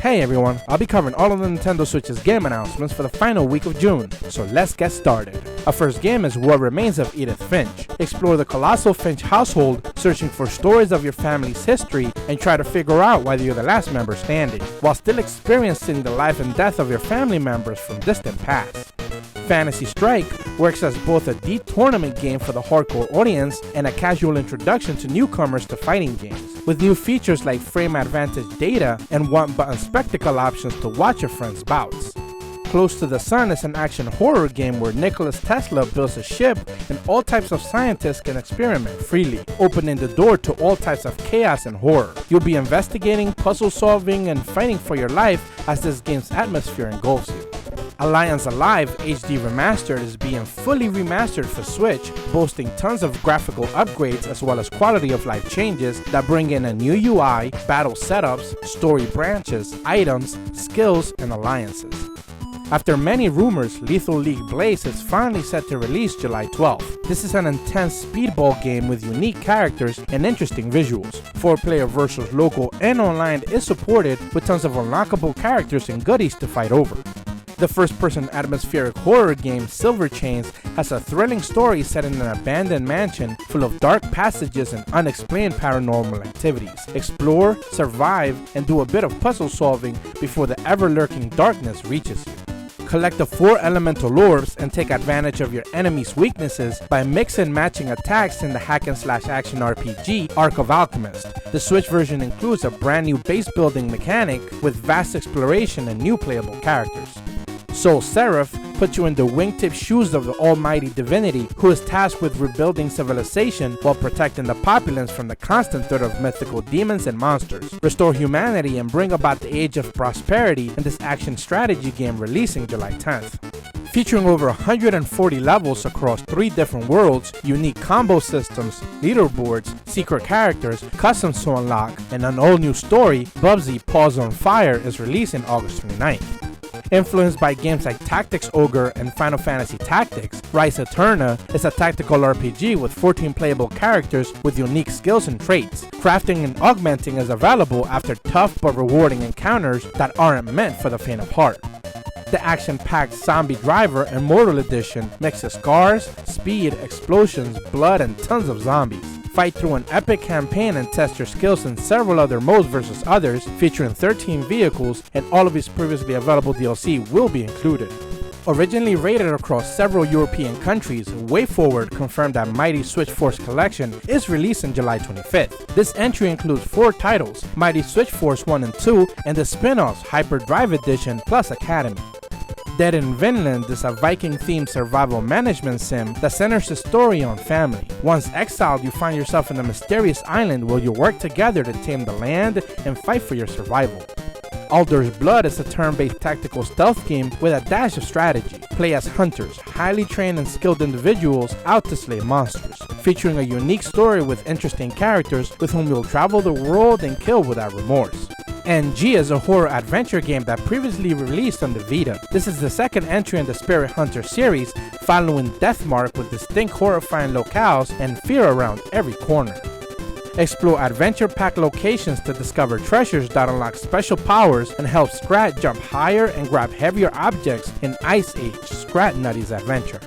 Hey everyone, I'll be covering all of the Nintendo Switch's game announcements for the final week of June, so let's get started. Our first game is What Remains of Edith Finch. Explore the colossal Finch household, searching for stories of your family's history, and try to figure out whether you're the last member standing, while still experiencing the life and death of your family members from distant past. Fantasy Strike works as both a deep tournament game for the hardcore audience and a casual introduction to newcomers to fighting games, with new features like frame advantage data and one-button spectacle options to watch your friends' bouts. Close to the Sun is an action horror game where Nikola Tesla builds a ship and all types of scientists can experiment freely, opening the door to all types of chaos and horror. You'll be investigating, puzzle solving, and fighting for your life as this game's atmosphere engulfs you. Alliance Alive HD Remastered is being fully remastered for Switch, boasting tons of graphical upgrades as well as quality of life changes that bring in a new UI, battle setups, story branches, items, skills, and alliances. After many rumors, Lethal League Blaze is finally set to release July 12th. This is an intense speedball game with unique characters and interesting visuals. 4-player versus local and online is supported with tons of unlockable characters and goodies to fight over. The first-person atmospheric horror game Silver Chains has a thrilling story set in an abandoned mansion full of dark passages and unexplained paranormal activities. Explore, survive, and do a bit of puzzle solving before the ever-lurking darkness reaches you. Collect the 4 elemental orbs and take advantage of your enemy's weaknesses by mix and matching attacks in the hack-and-slash action RPG Arc of Alchemist. The Switch version includes a brand new base building mechanic with vast exploration and new playable characters. Soul Seraph puts you in the wingtip shoes of the almighty divinity who is tasked with rebuilding civilization while protecting the populace from the constant threat of mythical demons and monsters. Restore humanity and bring about the age of prosperity in this action strategy game releasing July 10th. Featuring over 140 levels across 3 different worlds, unique combo systems, leaderboards, secret characters, customs to unlock, and an all-new story, Bubsy Paws on Fire is releasing August 29th. Influenced by games like Tactics Ogre and Final Fantasy Tactics, Rise Eterna is a tactical RPG with 14 playable characters with unique skills and traits. Crafting and augmenting is available after tough but rewarding encounters that aren't meant for the faint of heart. The action-packed Zombie Driver Immortal Edition mixes scars, speed, explosions, blood, and tons of zombies. Fight through an epic campaign and test your skills in several other modes versus others, featuring 13 vehicles, and all of its previously available DLC will be included. Originally rated across several European countries, WayForward confirmed that Mighty Switch Force Collection is released on July 25th. This entry includes 4 titles, Mighty Switch Force 1 and 2, and the spin-offs Hyperdrive Edition plus Academy. Dead in Vinland is a Viking-themed survival management sim that centers the story on family. Once exiled, you find yourself in a mysterious island where you work together to tame the land and fight for your survival. Alder's Blood is a turn-based tactical stealth game with a dash of strategy. Play as hunters, highly trained and skilled individuals out to slay monsters, featuring a unique story with interesting characters with whom you'll travel the world and kill without remorse. NG is a horror adventure game that previously released on the Vita. This is the second entry in the Spirit Hunter series, following Deathmark with distinct horrifying locales and fear around every corner. Explore adventure-packed locations to discover treasures that unlock special powers and help Scrat jump higher and grab heavier objects in Ice Age Scrat Nutty's adventure.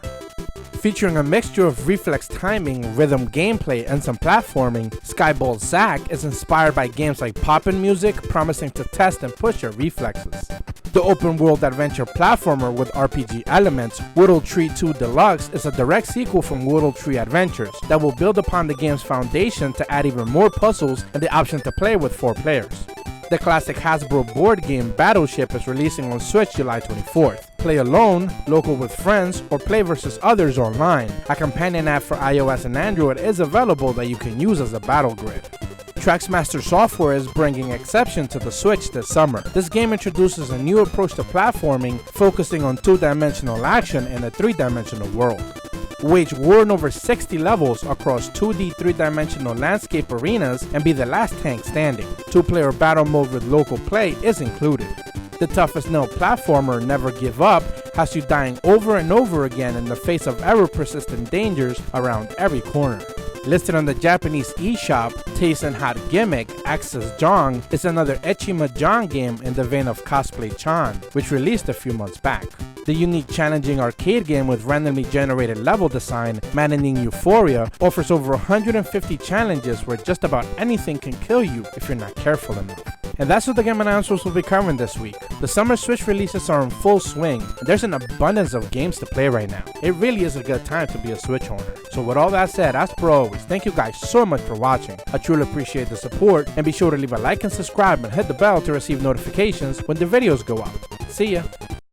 Featuring a mixture of reflex timing, rhythm gameplay, and some platforming, Skybolt Zack is inspired by games like Poppin' Music, promising to test and push your reflexes. The open-world adventure platformer with RPG elements, Woodle 2 Deluxe is a direct sequel from Woodle 3 Adventures that will build upon the game's foundation to add even more puzzles and the option to play with 4 players. The classic Hasbro board game Battleship is releasing on Switch July 24th. Play alone, local with friends, or play versus others online. A companion app for iOS and Android is available that you can use as a battle grid. Traxmaster Software is bringing Exception to the Switch this summer. This game introduces a new approach to platforming, focusing on 2-dimensional action in a 3-dimensional world. Wage war in over 60 levels across 2D 3-dimensional landscape arenas and be the last tank standing. 2-player battle mode with local play is included. The toughest nail platformer, Never Give Up, has you dying over and over again in the face of ever-persistent dangers around every corner. Listed on the Japanese eShop, Taisen Hot Gimmick, Access Jong, is another ecchi mahjong game in the vein of Cosplay Chan, which released a few months back. The unique challenging arcade game with randomly generated level design, maddening euphoria, offers over 150 challenges where just about anything can kill you if you're not careful enough. And that's what the game announcers will be covering this week. The summer Switch releases are in full swing, and there's an abundance of games to play right now. It really is a good time to be a Switch owner. So with all that said, as per always, thank you guys so much for watching. I truly appreciate the support, and be sure to leave a like and subscribe and hit the bell to receive notifications when the videos go out. See ya!